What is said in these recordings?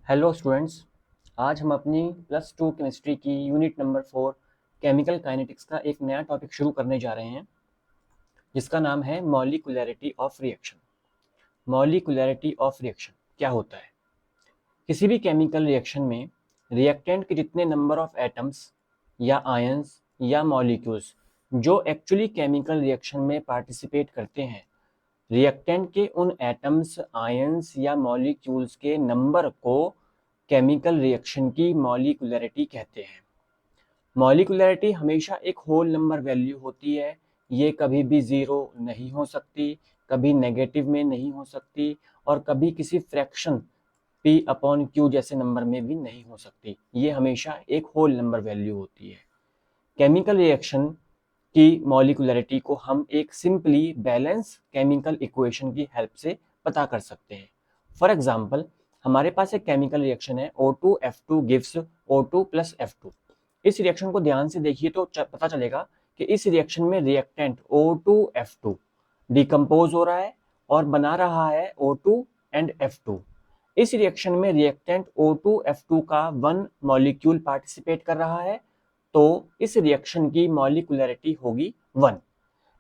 Hello students. आज हम अपनी +2 केमिस्ट्री की यूनिट नंबर 4 केमिकल काइनेटिक्स का एक नया टॉपिक शुरू करने जा रहे हैं जिसका नाम है मॉलिक्यूलैरिटी ऑफ रिएक्शन। मॉलिक्यूलैरिटी ऑफ रिएक्शन क्या होता है? किसी भी केमिकल रिएक्शन में रिएक्टेंट के जितने नंबर ऑफ एटम्स या आयंस या मॉलिक्यूल्स जो एक्चुअली केमिकल रिएक्शन में पार्टिसिपेट करते हैं, रिएक्टेंट के उन एटम्स, आयंस या मॉलिक्यूल्स के नंबर को केमिकल रिएक्शन की मॉलिक्यूलैरिटी कहते हैं। मॉलिक्यूलैरिटी हमेशा एक होल नंबर वैल्यू होती है। ये कभी भी ज़ीरो नहीं हो सकती, कभी नेगेटिव में नहीं हो सकती और कभी किसी फ्रैक्शन P/Q जैसे नंबर में भी नहीं हो सकती। ये हमेशा एक होल नंबर वैल्यू होती है। केमिकल रिएक्शन की मॉलिक्यूलैरिटी को हम एक सिंपली बैलेंस केमिकल इक्वेशन की हेल्प से पता कर सकते हैं। फॉर एग्जांपल, हमारे पास एक केमिकल रिएक्शन है O2F2 गिव्स O2 + F2। इस रिएक्शन को ध्यान से देखिए तो पता चलेगा कि इस रिएक्शन में रिएक्टेंट O2F2 डिकम्पोज हो रहा है और बना रहा है O2 एंड F2। इस रिएक्शन में रिएक्टेंट O2F2 का 1 मॉलिक्यूल पार्टिसिपेट कर रहा है, तो इस रिएक्शन की मॉलिक्यूलैरिटी होगी 1।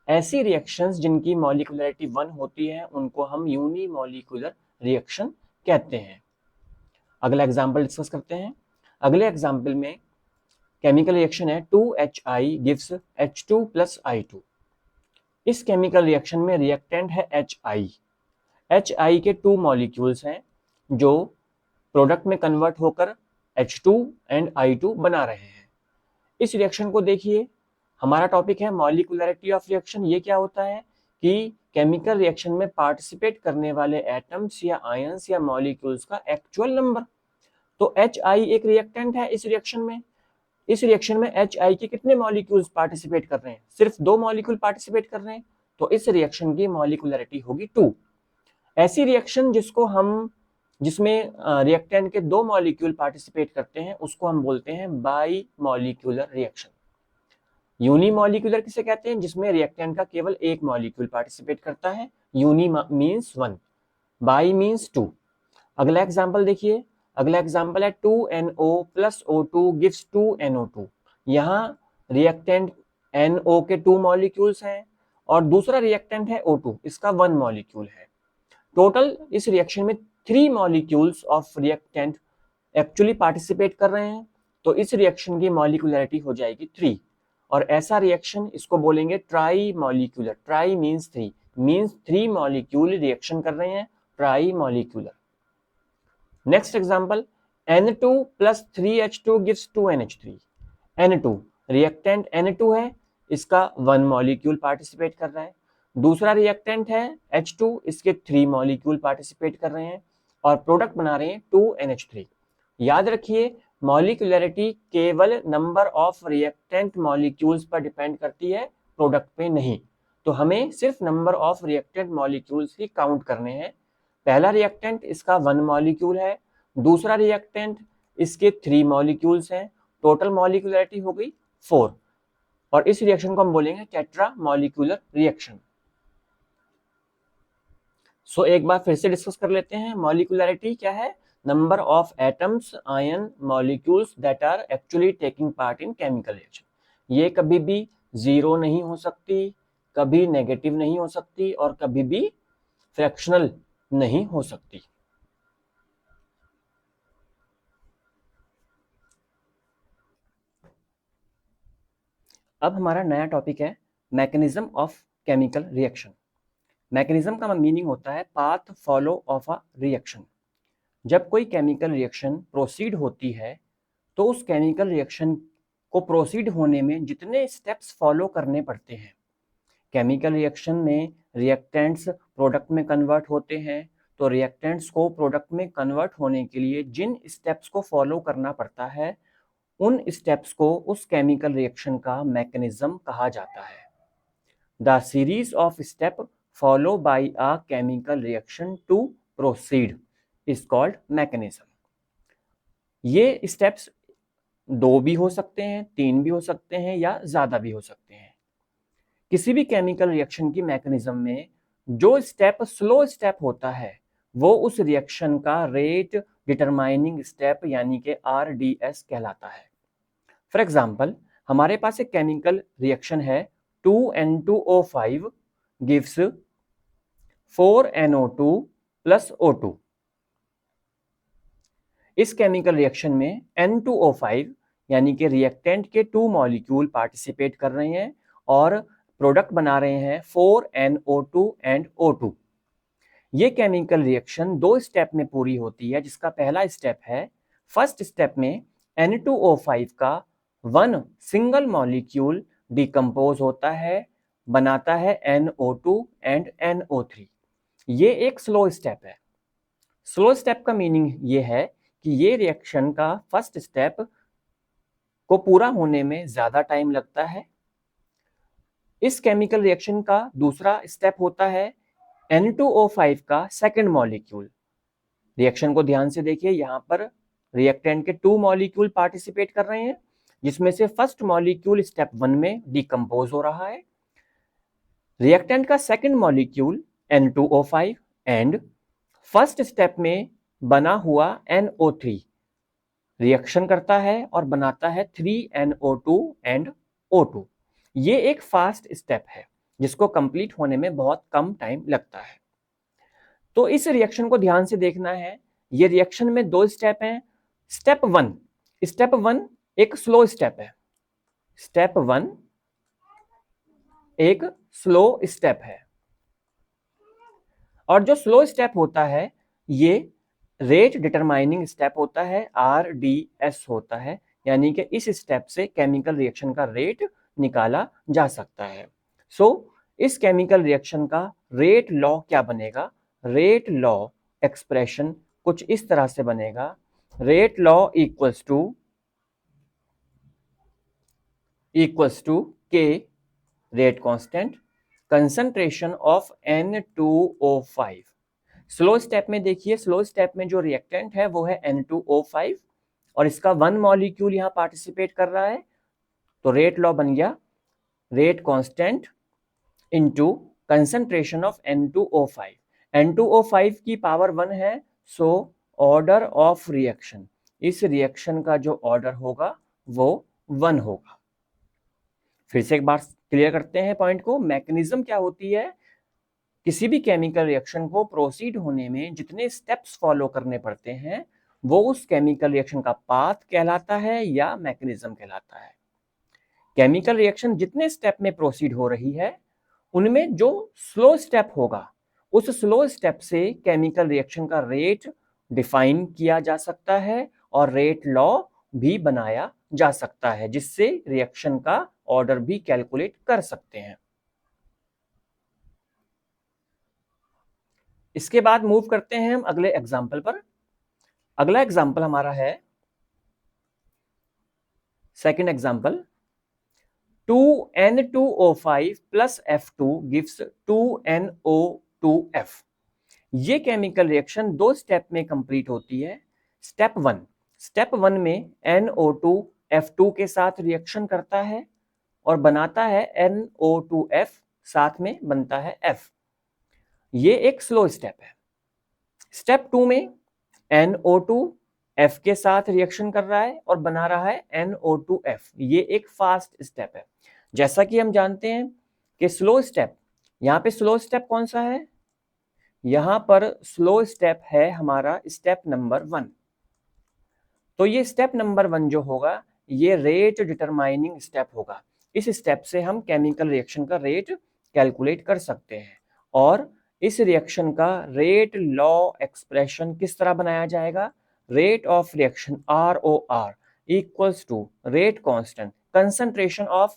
ऐसी रिएक्शंस जिनकी मॉलिक्यूलैरिटी 1 होती है उनको हम यूनिमॉलिक्यूलर रिएक्शन कहते हैं। अगला एग्जांपल डिस्कस करते हैं। अगले एग्जांपल में केमिकल रिएक्शन है 2HI गिव्स H2 + I2। इस केमिकल रिएक्शन में रिएक्टेंट है HI। HI के 2 मॉलिक्यूल्स हैं जो प्रोडक्ट में कन्वर्ट होकर H2 एंड I2 बना रहे हैं। इस रिएक्शन को देखिए, हमारा टॉपिक है मॉलिक्यूलैरिटी ऑफ रिएक्शन। ये क्या होता है कि केमिकल रिएक्शन में पार्टिसिपेट करने वाले एटम्स या आयंस या मॉलिक्यूल्स का एक्चुअल नंबर। तो HI एक रिएक्टेंट है इस रिएक्शन में। इस रिएक्शन में HI के कितने मॉलिक्यूल्स पार्टिसिपेट कर रहे हैं? सिर्फ 2 मॉलिक्यूल पार्टिसिपेट कर रहे हैं, तो इस रिएक्शन की मॉलिक्यूलैरिटी होगी 2। ऐसी रिएक्शन जिसमें रिएक्टेंट के 2 मॉलिक्यूल पार्टिसिपेट करते हैं उसको हम बोलते हैं बाई मॉलिक्यूलर रिएक्शन। यूनिमॉलिक्यूलर किसे कहते हैं? जिसमें रिएक्टेंट का केवल एक मॉलिक्यूल पार्टिसिपेट करता है। Uni means 1, bi means 2। अगला एग्जांपल देखिए। अगला एग्जांपल है 2NO + O2 गिव्स 2NO2। यहाँ रिएक्टेंट NO के 2 मॉलिक्यूल्स हैं और दूसरा रिएक्टेंट है O2, इसका 1 मॉलिक्यूल है। टोटल इस रिएक्शन में 3 molecules of reactant actually participate कर रहे हैं, तो इस रिएक्शन की मॉलिक्यूलैरिटी हो जाएगी 3। और ऐसा रिएक्शन इसको बोलेंगे try molecular. Try means 3, means 3 molecule reaction कर रहे हैं, try molecular. Next example, N2 + 3H2 gives 2NH3। N2 reactant N2 है, इसका 1 मॉलिक्यूल पार्टिसिपेट कर रहा है। दूसरा रिएक्टेंट है H2, इसके 3 मॉलिक्यूल पार्टिसिपेट कर रहे हैं और प्रोडक्ट बना रहे हैं 2NH3। याद रखिए, मॉलिक्यूलैरिटी केवल नंबर ऑफ रिएक्टेंट मॉलिक्यूल्स पर डिपेंड करती है, प्रोडक्ट पे नहीं। तो हमें सिर्फ number of reactant molecules he count करने हैं। पहला रिएक्टेंट इसका 1 मॉलिक्यूल है, दूसरा रिएक्टेंट इसके 3 मॉलिक्यूल्स हैं, टोटल मॉलिक्यूलैरिटी हो गई 4। और इस रिएक्शन को हम बोलेंगे टेट्रा मॉलिक्यूलर रिएक्शन। सो एक बार फिर से डिस्कस कर लेते हैं। मॉलिक्यूलैरिटी क्या है? Number of atoms, ion, molecules that are actually taking part in chemical reaction. ये कभी भी 0 नहीं हो सकती, कभी नेगेटिव नहीं हो सकती और कभी भी फ्रैक्शनल नहीं हो सकती। अब हमारा नया टॉपिक है mechanism of chemical reaction. Mechanism का मीनिंग होता है path follow of a reaction. जब कोई केमिकल रिएक्शन प्रोसीड होती है तो उस केमिकल रिएक्शन को प्रोसीड होने में जितने स्टेप्स फॉलो करने पड़ते हैं। केमिकल रिएक्शन में रिएक्टेंट्स प्रोडक्ट में कन्वर्ट होते हैं, तो रिएक्टेंट्स को प्रोडक्ट में कन्वर्ट होने के लिए जिन स्टेप्स को फॉलो करना पड़ता है, उन स्टेप्स को उस केमिकल रिएक्शन का मैकेनिज्म कहा जाता है। The series of step follow by a chemical reaction to proceed is called mechanism. ये स्टेप्स 2 भी हो सकते हैं, 3 भी हो सकते हैं या ज्यादा भी हो सकते हैं। किसी भी केमिकल रिएक्शन की मैकेनिज्म में जो स्टेप स्लो स्टेप होता है वो उस रिएक्शन का रेट डिटरमाइनिंग स्टेप यानी कि RDS कहलाता है। फॉर एग्जाम्पल, हमारे पास एक केमिकल रिएक्शन है 2N2O5 gives 4NO2 plus O2। इस केमिकल रिएक्शन में N2O5 यानी कि रिएक्टेंट के 2 मॉलिक्यूल पार्टिसिपेट कर रहे हैं और प्रोडक्ट बना रहे हैं 4NO2 एंड O2। ये केमिकल रिएक्शन 2 स्टेप में पूरी होती है, जिसका पहला स्टेप है, फर्स्ट स्टेप में N2O5 का 1 सिंगल मॉलिक्यूल डिकम्पोज होता है, बनाता है NO2 एंड NO3। ये एक स्लो स्टेप है। स्लो स्टेप का मीनिंग ये है कि ये रिएक्शन का फर्स्ट स्टेप को पूरा होने में ज्यादा टाइम लगता है। इस केमिकल रिएक्शन का दूसरा स्टेप होता है N2O5 का सेकंड मॉलिक्यूल। रिएक्शन को ध्यान से देखिए, यहां पर रिएक्टेंट के 2 मॉलिक्यूल पार्टिसिपेट कर रहे हैं, जिसमें से फर्स्ट मॉलिक्यूल स्टेप 1 में डिकम्पोज हो रहा है। रिएक्टेंट का second molecule N2O5 and first step में बना हुआ NO3 रिएक्शन करता है और बनाता है 3NO2 एंड O2। ये एक फास्ट स्टेप है जिसको कंप्लीट होने में बहुत कम टाइम लगता है। तो इस रिएक्शन को ध्यान से देखना है। ये रिएक्शन में 2 स्टेप हैं। स्टेप 1 एक स्लो स्टेप है। स्टेप 1 एक स्लो स्टेप है, और जो स्लो स्टेप होता है ये रेट डिटरमाइनिंग स्टेप होता है, RDS होता है, यानी कि इस स्टेप से केमिकल रिएक्शन का रेट निकाला जा सकता है। सो इस केमिकल रिएक्शन का रेट लॉ क्या बनेगा? रेट लॉ एक्सप्रेशन कुछ इस तरह से बनेगा, rate law equals to K rate constant concentration of N2O5। Slow step में देखिए, स्लो स्टेप में जो रिएक्टेंट है वो है N2O5 और इसका 1 मॉलिक्यूल यहां पार्टिसिपेट कर रहा है, तो रेट लॉ बन गया rate constant into concentration of N2O5। N2O5 की पावर 1 है, सो ऑर्डर ऑफ रिएक्शन, इस रिएक्शन का जो ऑर्डर होगा वो 1 होगा। फिर से एक बार क्लियर करते हैं पॉइंट को। मैकेनिज्म क्या होती है? किसी भी केमिकल रिएक्शन को प्रोसीड होने में जितने स्टेप्स फॉलो करने पड़ते हैं वो उस केमिकल रिएक्शन का पाथ कहलाता है या मैकेनिज्म कहलाता है। केमिकल रिएक्शन जितने स्टेप में प्रोसीड हो रही है उनमें जो स्लो स्टेप होगा उस स्लो स्टेप से केमिकल रिएक्शन का रेट डिफाइन किया जा सकता है और रेट लॉ भी बनाया जा सकता है, जिससे रिएक्शन का ऑर्डर भी कैलकुलेट कर सकते हैं। इसके बाद मूव करते हैं हम अगले एग्जाम्पल पर। अगला एग्जाम्पल हमारा है second example, 2N2O5 plus F2 gives 2NO2F। ये केमिकल रिएक्शन 2 स्टेप में कंप्लीट होती है। स्टेप 1 में NO2 F2 के साथ रिएक्शन करता है और बनाता है NO2F, साथ में बनता है F। ये एक स्लो स्टेप है। स्टेप 2 में NO2 F के साथ रिएक्शन कर रहा है और बना रहा है NO2F। ये एक फास्ट स्टेप है। जैसा कि हम जानते हैं कि स्लो स्टेप, यहाँ पे स्लो स्टेप कौन सा है? यहाँ पर स्लो स्टेप है हमारा स्टेप नंबर 1। तो ये स्टेप नंबर 1 जो होगा ये रेट डिटरमाइनिंग स्टेप होगा। इस स्टेप से हम केमिकल रिएक्शन का रेट कैलकुलेट कर सकते हैं और इस रिएक्शन का रेट लॉ एक्सप्रेशन किस तरह बनाया जाएगा? Rate of reaction ROR equals to rate constant concentration of.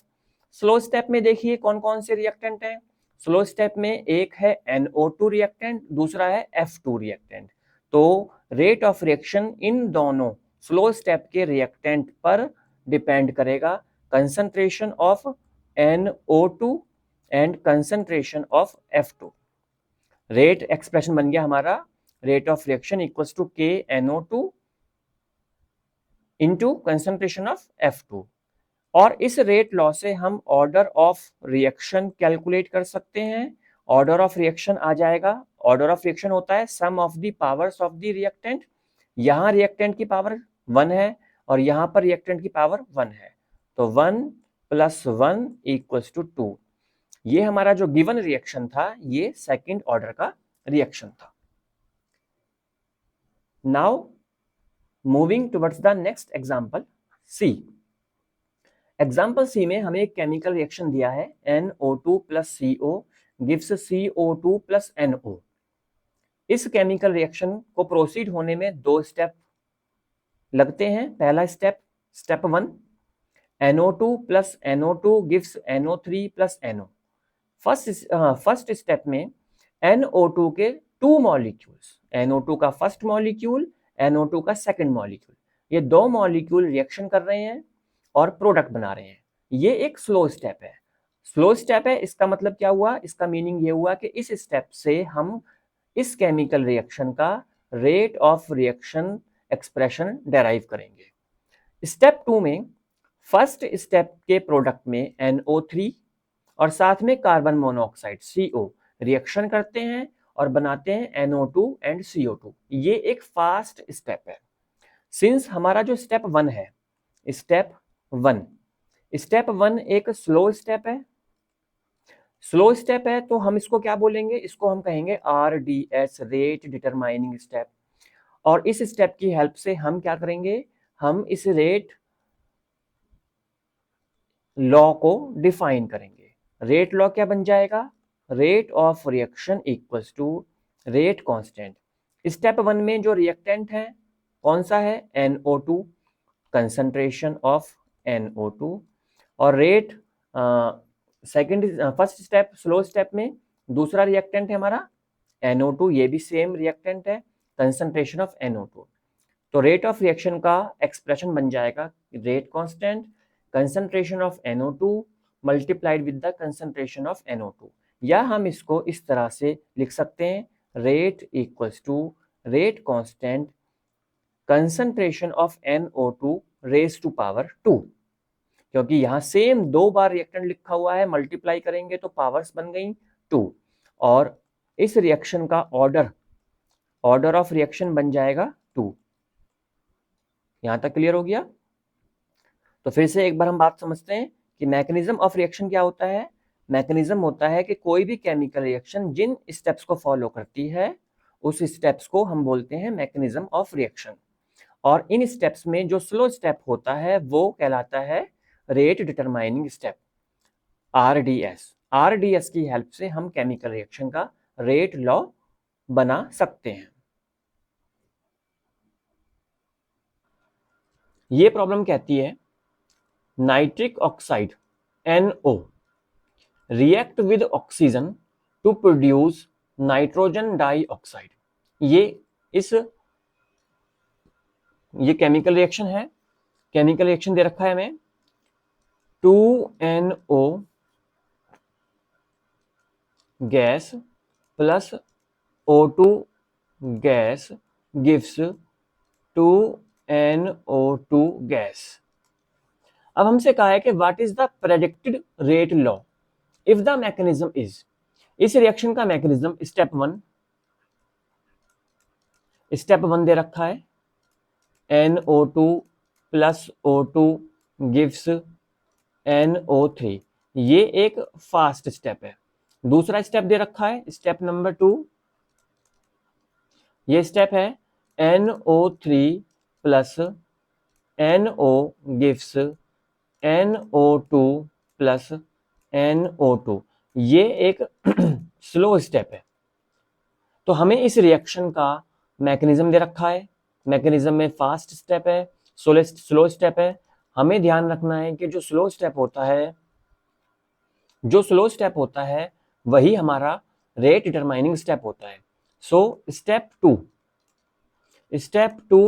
Slow step में देखिए कौन कौन से रिएक्टेंट हैं। स्लो स्टेप में एक है NO2 रिएक्टेंट, दूसरा है F2 रिएक्टेंट। तो रेट ऑफ रिएक्शन इन दोनों स्लो स्टेप के रिएक्टेंट पर डिपेंड करेगा, concentration of NO2 and concentration of F2। Rate expression बन गया हमारा rate of reaction equals to KNO2 into concentration of F2। और इस रेट लॉ से हम ऑर्डर ऑफ रिएक्शन कैलकुलेट कर सकते हैं ऑर्डर ऑफ रिएक्शन आ जाएगा। ऑर्डर ऑफ रिएक्शन होता है sum of the powers of the reactant. यहाँ रिएक्टेंट की पावर 1 है और यहाँ पर रिएक्टेंट की पावर 1 है, तो 1 + 1 = 2। ये हमारा जो गिवन रिएक्शन था ये सेकंड ऑर्डर का रिएक्शन था। Now moving towards the next example C. Example C में हमें एक केमिकल रिएक्शन दिया है NO2 + CO gives CO2 + NO। इस केमिकल रिएक्शन को प्रोसीड होने में 2 स्टेप लगते हैं। पहला step, step 1, NO2 + NO2 gives NO3 + NO। First step में NO2 के 2 मॉलिक्यूल्स, NO2 का फर्स्ट मॉलिक्यूल, NO2 का सेकंड मॉलिक्यूल, ये 2 मॉलिक्यूल रिएक्शन कर रहे हैं और प्रोडक्ट बना रहे हैं। ये एक स्लो स्टेप है। स्लो स्टेप है, इसका मतलब क्या हुआ? इसका मीनिंग ये हुआ कि इस स्टेप से हम इस केमिकल रिएक्शन का rate of reaction expression derive करेंगे। स्टेप 2 में फर्स्ट स्टेप के प्रोडक्ट में NO3 और साथ में कार्बन मोनोऑक्साइड CO रिएक्शन करते हैं और बनाते हैं NO2 एंड CO2। ये एक फास्ट स्टेप है। सिंस हमारा जो स्टेप 1 है, स्टेप 1 एक स्लो स्टेप है। स्लो स्टेप है तो हम इसको क्या बोलेंगे? इसको हम कहेंगे RDS, रेट डिटरमाइनिंग स्टेप। और इस स्टेप की हेल्प से हम क्या करेंगे? हम इस रेट लॉ को डिफाइन करेंगे। रेट लॉ क्या बन जाएगा? Rate of reaction equals to rate constant. Step 1 में जो रिएक्टेंट है कौन सा है? NO2, concentration of NO2। और rate first step slow step में दूसरा रिएक्टेंट है हमारा NO2, ये भी सेम रिएक्टेंट है, कंसंट्रेशन ऑफ NO2। तो रेट ऑफ रिएक्शन का एक्सप्रेशन बन जाएगा rate constant concentration of NO2 multiplied with the concentration of NO2। या हम इसको इस तरह से लिख सकते हैं, rate equals to rate constant concentration of NO2 raise to power 2। क्योंकि यहाँ सेम 2 बार रिएक्टेंट लिखा हुआ है, मल्टीप्लाई करेंगे तो पावर्स बन गई 2। और इस रिएक्शन का ऑर्डर ऑफ रिएक्शन बन जाएगा 2। यहां तक क्लियर हो गया? तो फिर से एक बार हम बात समझते हैं कि मैकेनिज्म ऑफ रिएक्शन क्या होता है। मैकेनिज्म होता है कि कोई भी केमिकल रिएक्शन जिन स्टेप्स को फॉलो करती है उस स्टेप्स को हम बोलते हैं मैकेनिज्म ऑफ रिएक्शन। और इन स्टेप्स में जो स्लो स्टेप होता है वो कहलाता है रेट डिटरमाइनिंग स्टेप, RDS की हेल्प से हम केमिकल रिएक्शन का रेट लॉ बना सकते हैं। ये प्रॉब्लम कहती है nitric oxide NO react with oxygen to produce nitrogen dioxide. ये केमिकल रिएक्शन है। केमिकल रिएक्शन दे रखा है हमें 2NO gas plus O2 gas gives 2NO2 gas. अब हमसे कहा है कि what is the predicted rate law if the mechanism is. इस रिएक्शन का मैकेनिज्म स्टेप 1 दे रखा है NO2 + O2 गिव्स NO3। ये एक फास्ट स्टेप है। दूसरा स्टेप दे रखा है स्टेप नंबर 2। ये स्टेप है NO3 + NO gives NO2 + NO2। ये एक स्लो स्टेप है। तो हमें इस रिएक्शन का मैकेनिज्म दे रखा है। मैकेनिज्म में फास्ट स्टेप है, स्लो स्टेप है। हमें ध्यान रखना है कि जो स्लो स्टेप होता है वही हमारा रेट डिटरमाइनिंग स्टेप होता है। So step 2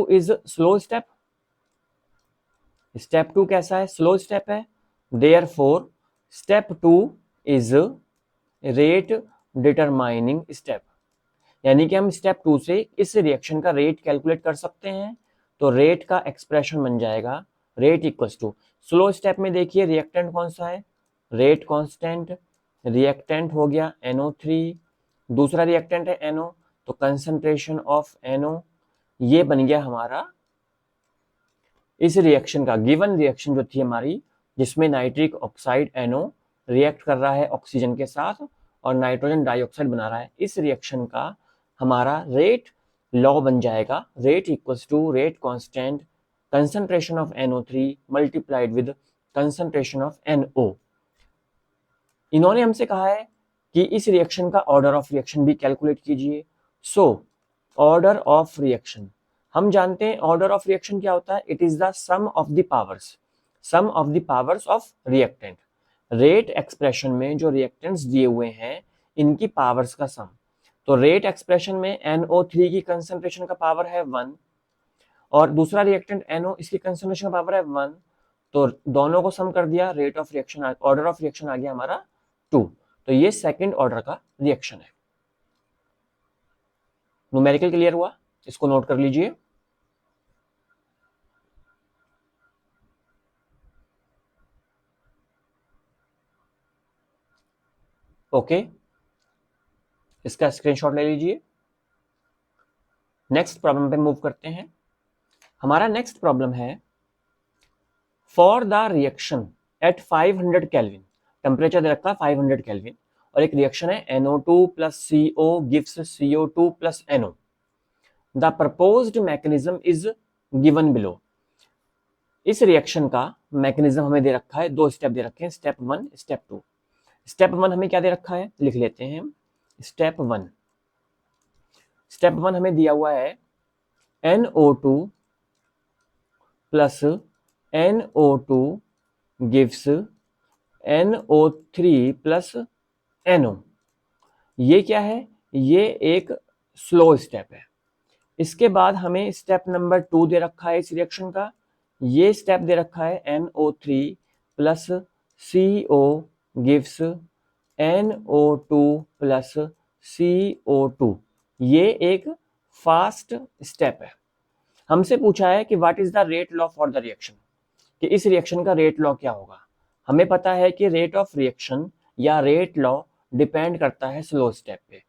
is slow step. Step 2 कैसा है? स्लो स्टेप है। Therefore step 2 is rate determining step. यानी कि हम स्टेप 2 से इस रिएक्शन का रेट कैलकुलेट कर सकते हैं। तो रेट का एक्सप्रेशन बन जाएगा rate equals to, slow step में देखिए रिएक्टेंट कौन सा है? रेट कांस्टेंट रिएक्टेंट हो गया NO3, दूसरा रिएक्टेंट है NO, तो कंसंट्रेशन ऑफ NO, ये बन गया हमारा इस रिएक्शन का गिवन रिएक्शन जो थी हमारी, जिसमें नाइट्रिक ऑक्साइड NO रिएक्ट कर रहा है ऑक्सीजन के साथ और नाइट्रोजन डाइऑक्साइड बना रहा है। इस रिएक्शन का हमारा रेट लॉ बन जाएगा, rate equals to rate constant concentration of NO3 multiplied with concentration of NO। इन्होंने हमसे कहा है कि इस रिएक्शन का ऑर्डर ऑफ रिएक्शन भी कैलकुलेट कीजिए। सो ऑर्डर ऑफ रिएक्शन हम जानते हैं, ऑर्डर ऑफ रिएक्शन क्या होता है, it is the sum of the powers of reactant. Rate expression में जो रिएक्टेंट्स दिए हुए हैं इनकी पावर्स का सम, तो रेट एक्सप्रेशन में NO3 की कंसंट्रेशन का पावर है 1 और दूसरा रिएक्टेंट NO इसकी कंसंट्रेशन का पावर है 1, तो दोनों को सम कर दिया, rate of reaction order of reaction आ गया हमारा 2। तो ये सेकंड ऑर्डर का रिएक्शन है। न्यूमेरिकल क्लियर हुआ, इसको नोट कर लीजिए। ओके, इसका स्क्रीनशॉट ले लीजिए। नेक्स्ट प्रॉब्लम पे मूव करते हैं। हमारा नेक्स्ट प्रॉब्लम है, for the reaction at 500 kelvin, temperature दे रखा है 500 केल्विन और एक रिएक्शन है NO2 plus CO gives CO2 plus NO। The proposed mechanism is given below. इस रिएक्शन का मैकेनिज्म हमें दे रखा है, दो स्टेप दे रखे हैं, स्टेप 1 स्टेप 2। स्टेप 1 हमें क्या दे रखा है, लिख लेते हैं। स्टेप 1 हमें दिया हुआ है NO2 plus NO2 gives NO3 plus NO। ये क्या है, ये एक स्लो स्टेप है। इसके बाद हमें स्टेप नंबर 2 दे रखा है इस रिएक्शन का, ये स्टेप दे रखा है NO3 plus CO gives NO2 plus CO2। ये एक फास्ट स्टेप है। हमसे पूछा है कि what is the rate law for the reaction, कि इस रिएक्शन का रेट लॉ क्या होगा। हमें पता है कि रेट ऑफ रिएक्शन या रेट लॉ डिपेंड करता है स्लो स्टेप पे,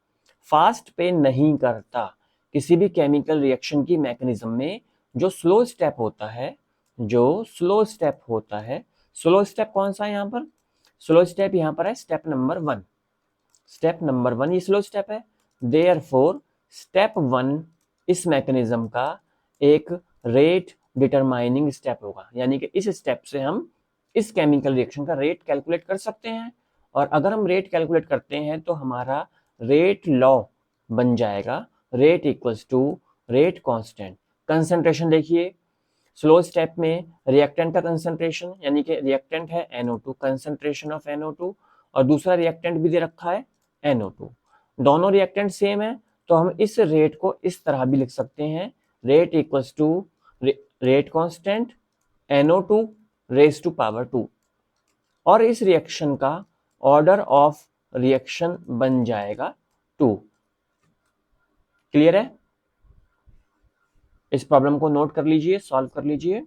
फास्ट पे नहीं करता। किसी भी केमिकल रिएक्शन की मैकेनिज्म में जो स्लो स्टेप होता है, स्लो स्टेप कौन सा है यहाँ पर, स्लो स्टेप यहाँ पर है स्टेप नंबर 1। स्टेप नंबर 1 ये स्लो स्टेप है। देयरफॉर स्टेप 1 इस मैकेनिज्म का एक रेट डिटरमाइनिंग स्टेप होगा, यानी कि इस स्टेप से हम इस केमिकल रिएक्शन का रेट कैलकुलेट कर सकते हैं। और अगर हम रेट कैलकुलेट करते हैं तो हमारा रेट लॉ बन जाएगा, rate equals to rate constant. Concentration देखिए, स्लो स्टेप में रिएक्टेंट का कंसंट्रेशन, यानी कि रिएक्टेंट है NO2, कंसंट्रेशन ऑफ NO2, और दूसरा रिएक्टेंट भी दे रखा है NO2। दोनों रिएक्टेंट सेम है, तो हम इस रेट को इस तरह भी लिख सकते हैं, rate equals to rate constant NO2 raise to power 2। और इस रिएक्शन का ऑर्डर ऑफ रिएक्शन बन जाएगा 2। क्लियर है? इस प्रॉब्लम को नोट कर लीजिए, सॉल्व कर लीजिए।